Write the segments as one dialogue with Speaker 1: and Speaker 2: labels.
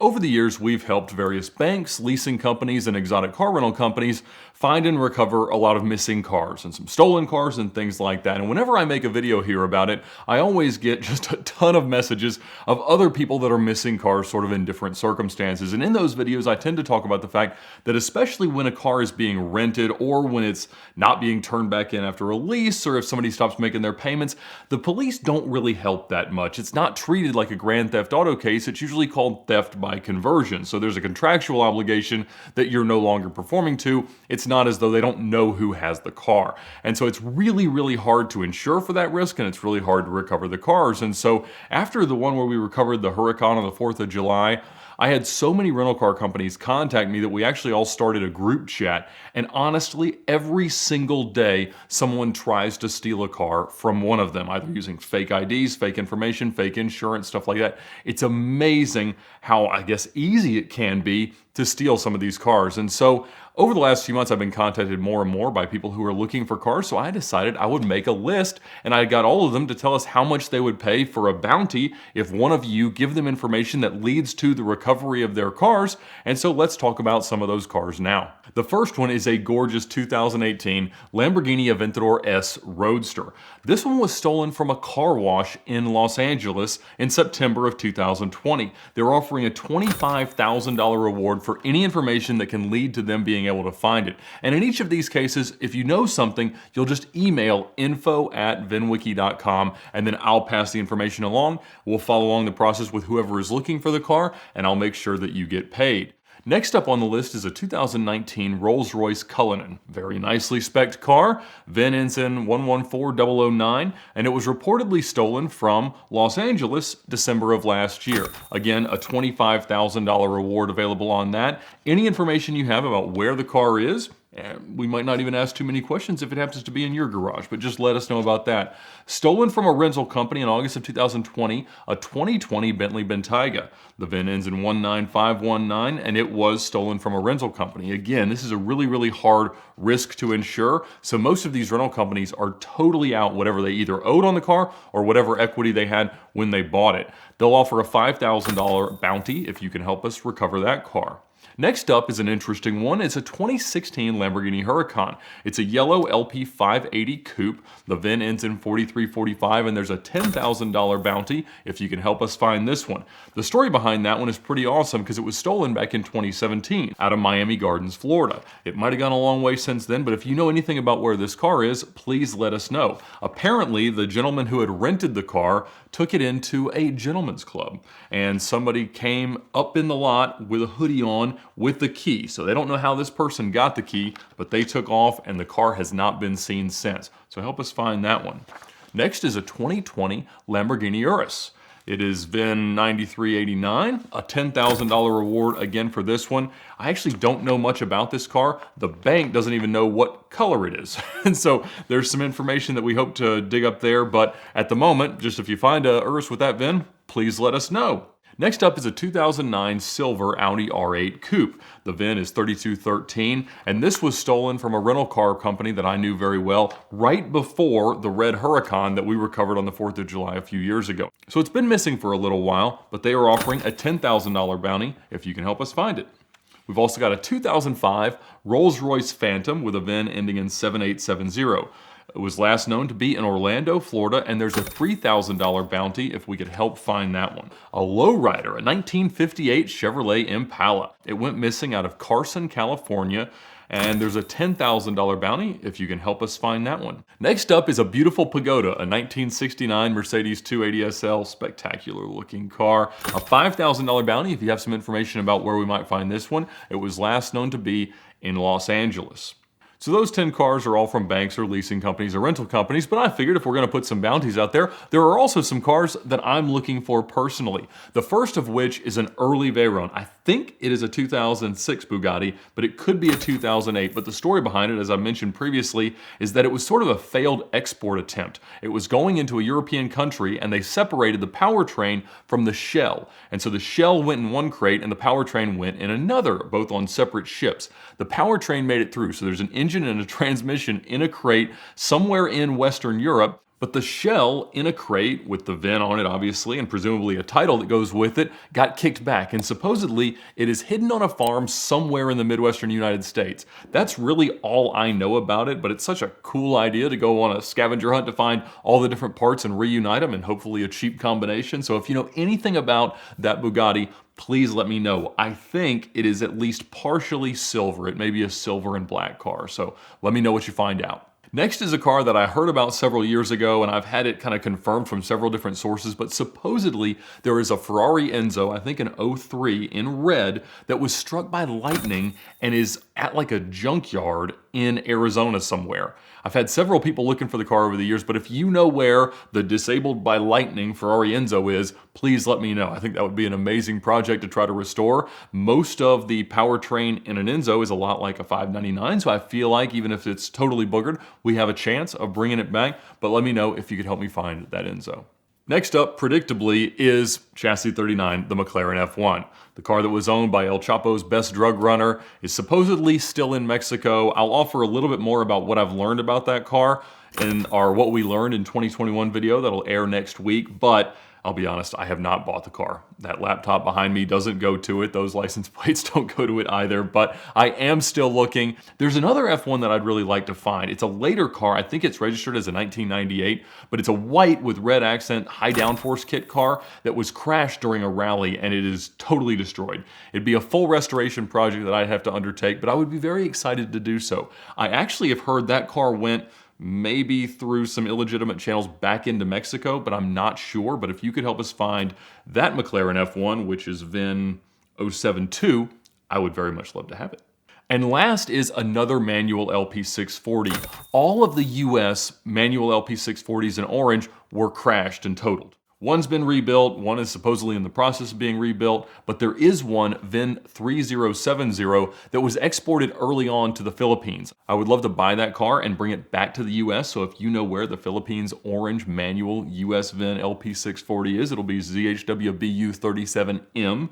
Speaker 1: Over the years, we've helped various banks, leasing companies, and exotic car rental companies find and recover a lot of missing cars and some stolen cars and things like that. And whenever I make a video here about it, I always get just a ton of messages of other people that are missing cars sort of in different circumstances. And in those videos, I tend to talk about the fact that especially when a car is being rented or when it's not being turned back in after a lease, or if somebody stops making their payments, the police don't really help that much. It's not treated like a grand theft auto case. It's usually called theft by conversion. So there's a contractual obligation that you're no longer performing to. It's not as though they don't know who has the car. And so it's really, really hard to insure for that risk, and it's really hard to recover the cars. And so after the one where we recovered the Huracan on the 4th of July, I had so many rental car companies contact me that we actually all started a group chat. And honestly, every single day, someone tries to steal a car from one of them, either using fake IDs, fake information, fake insurance, stuff like that. It's amazing how, I guess, easy it can be to steal some of these cars. And so over the last few months, I've been contacted more and more by people who are looking for cars. So I decided I would make a list, and I got all of them to tell us how much they would pay for a bounty if one of you give them information that leads to the recovery of their cars. And so let's talk about some of those cars now. The first one is a gorgeous 2018 Lamborghini Aventador S Roadster. This one was stolen from a car wash in Los Angeles in September of 2020. They're offering a $25,000 reward for any information that can lead to them being able to find it. And in each of these cases, if you know something, you'll just email info@vinwiki.com, and then I'll pass the information along. We'll follow along the process with whoever is looking for the car, and I'll make sure that you get paid. Next up on the list is a 2019 Rolls-Royce Cullinan. Very nicely spec'd car. VIN ends in 114009, and it was reportedly stolen from Los Angeles December of last year. Again, a $25,000 reward available on that. Any information you have about where the car is, we might not even ask too many questions if it happens to be in your garage, but just let us know about that. Stolen from a rental company in August of 2020, a 2020 Bentley Bentayga. The VIN ends in 19519, and it was stolen from a rental company. Again, this is a really, really hard risk to insure, so most of these rental companies are totally out whatever they either owed on the car or whatever equity they had when they bought it. They'll offer a $5,000 bounty if you can help us recover that car. Next up is an interesting one. It's a 2016 Lamborghini Huracan. It's a yellow LP 580 coupe. The VIN ends in 4345, and there's a $10,000 bounty if you can help us find this one. The story behind that one is pretty awesome because it was stolen back in 2017 out of Miami Gardens, Florida. It might have gone a long way since then, but if you know anything about where this car is, please let us know. Apparently, the gentleman who had rented the car took it into a gentleman's club, and somebody came up in the lot with a hoodie on with the key. So they don't know how this person got the key, but they took off and the car has not been seen since. So help us find that one. Next is a 2020 Lamborghini Urus. It is VIN 9389, a $10,000 reward again for this one. I actually don't know much about this car. The bank doesn't even know what color it is. And so there's some information that we hope to dig up there, but at the moment, just if you find a Urus with that VIN, please let us know. Next up is a 2009 silver Audi R8 Coupe. The VIN is 3213, and this was stolen from a rental car company that I knew very well right before the red Huracan that we recovered on the 4th of July a few years ago. So it's been missing for a little while, but they are offering a $10,000 bounty if you can help us find it. We've also got a 2005 Rolls-Royce Phantom with a VIN ending in 7870. It was last known to be in Orlando, Florida, and there's a $3,000 bounty if we could help find that one. A lowrider, a 1958 Chevrolet Impala. It went missing out of Carson, California, and there's a $10,000 bounty if you can help us find that one. Next up is a beautiful Pagoda, a 1969 Mercedes 280 SL, spectacular looking car. A $5,000 bounty if you have some information about where we might find this one. It was last known to be in Los Angeles. So those 10 cars are all from banks or leasing companies or rental companies, but I figured if we're going to put some bounties out there, there are also some cars that I'm looking for personally. The first of which is an early Veyron. I think it is a 2006 Bugatti, but it could be a 2008. But the story behind it, as I mentioned previously, is that it was sort of a failed export attempt. It was going into a European country, and they separated the powertrain from the shell. And so the shell went in one crate, and the powertrain went in another, both on separate ships. The powertrain made it through, so there's an engine and a transmission in a crate somewhere in Western Europe, But the shell in a crate with the VIN on it, obviously, and presumably a title that goes with it, got kicked back. And supposedly it is hidden on a farm somewhere in the Midwestern United States. That's really all I know about it, but it's such a cool idea to go on a scavenger hunt to find all the different parts and reunite them, and hopefully a cheap combination. So if you know anything about that Bugatti, please let me know. I think it is at least partially silver. It may be a silver and black car. So let me know what you find out. Next is a car that I heard about several years ago, and I've had it kind of confirmed from several different sources, but supposedly there is a Ferrari Enzo, I think an '03 in red, that was struck by lightning and is at like a junkyard in Arizona somewhere. I've had several people looking for the car over the years, but if you know where the disabled by lightning Ferrari Enzo is, please let me know. I think that would be an amazing project to try to restore. Most of the powertrain in an Enzo is a lot like a 599, so I feel like even if it's totally boogered, we have a chance of bringing it back, but let me know if you could help me find that Enzo. Next up, predictably, is Chassis 39, the McLaren F1. The car that was owned by El Chapo's best drug runner is supposedly still in Mexico. I'll offer a little bit more about what I've learned about that car in our What We Learned in 2021 video that'll air next week, but I'll be honest, I have not bought the car. That laptop behind me doesn't go to it. Those license plates don't go to it either, but I am still looking. There's another F1 that I'd really like to find. It's a later car. I think it's registered as a 1998, but it's a white with red accent, high downforce kit car that was crashed during a rally and it is totally destroyed. It'd be a full restoration project that I'd have to undertake, but I would be very excited to do so. I actually have heard that car went maybe through some illegitimate channels back into Mexico, but I'm not sure. But if you could help us find that McLaren F1, which is VIN 072, I would very much love to have it. And last is another manual LP640. All of the US manual LP640s in orange were crashed and totaled. One's been rebuilt, one is supposedly in the process of being rebuilt, but there is one, VIN 3070, that was exported early on to the Philippines. I would love to buy that car and bring it back to the US, so if you know where the Philippines orange manual US VIN LP640 is, it'll be ZHWBU37M.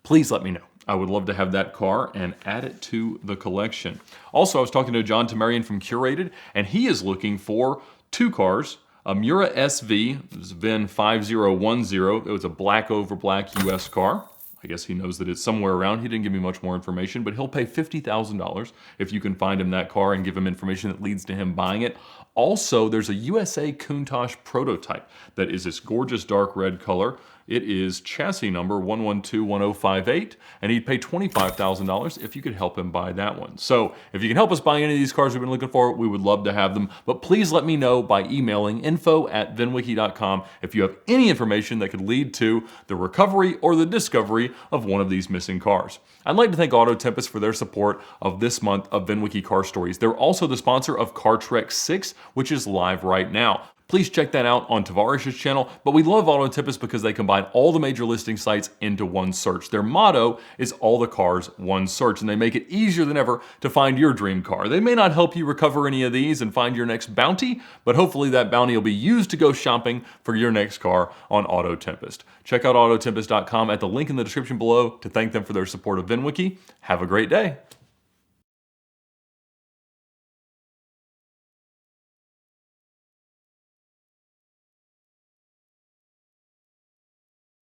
Speaker 1: Please let me know. I would love to have that car and add it to the collection. Also, I was talking to John Tamarian from Curated, and he is looking for two cars. A Mura SV, VIN 5010, it was a black over black US car. I guess he knows that it's somewhere around. He didn't give me much more information, but he'll pay $50,000 if you can find him that car and give him information that leads to him buying it. Also, there's a USA Countach prototype that is this gorgeous dark red color. It is chassis number 1121058, and he'd pay $25,000 if you could help him buy that one. So if you can help us buy any of these cars we've been looking for, we would love to have them. But please let me know by emailing info@vinwiki.com if you have any information that could lead to the recovery or the discovery of one of these missing cars. I'd like to thank Auto Tempest for their support of this month of VinWiki Car Stories. They're also the sponsor of Car Trek 6, which is live right now. Please check that out on Tavares' channel, but we love Auto Tempest because they combine all the major listing sites into one search. Their motto is all the cars, one search, and they make it easier than ever to find your dream car. They may not help you recover any of these and find your next bounty, but hopefully that bounty will be used to go shopping for your next car on Auto Tempest. Check out autotempest.com at the link in the description below to thank them for their support of VinWiki. Have a great day.